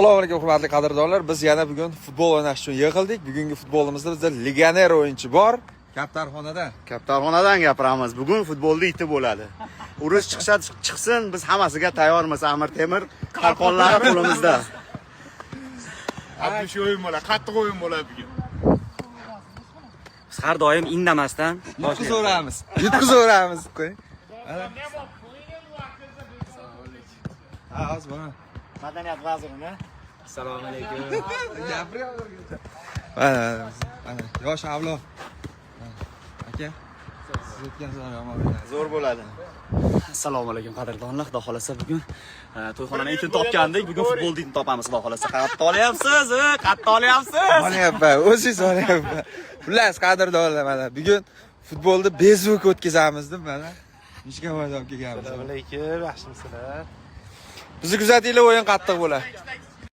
Assalomu alaykum hurmatli qadrdonlar. Biz yana bugun futbol o'ynash uchun yig'ildik. Bugungi futbolimizda bizda legioner o'yinchi bor. Kaptarxonada. Kaptarxonadan gapiramiz. Bugun futbolda iti bo'ladi. Urush chiqsa chiqsin, biz hammasiga tayyormiz. Amir Temir qalqonlari qo'limizda. Qattiq o'yin bo'ladi, qattiq o'yin bo'ladi bugun. Biz har doim indamasdan Yutqizaveramiz. Yutqizaveramiz. Qo'y. Ha, hozir mana. Madaniyat vazirini. Assalomu alaykum. Gapiryapti. Mana, yosh avlod. Aka. Siz o'tgan safar yomon o'ynadingiz. Zo'r bo'ladi. Assalomu alaykum qadrdonlar. Xudo xolasa bugun to'yxonaning itini topgandik. Bugun futbolda itini topamiz xudo xolasa. Qatta olyapsiz, qatta olyapsiz. Olyapman, o'zingiz olyapman. Xullas qadrdonlar mana bugun futbolda bezvuk o'tkazamiz deb mana. Nechga foyda olib kelganmiz. Assalomu alaykum, yaxshimisizlar? Bizni kuzatinglar, o'yin qattiq bo'ladi.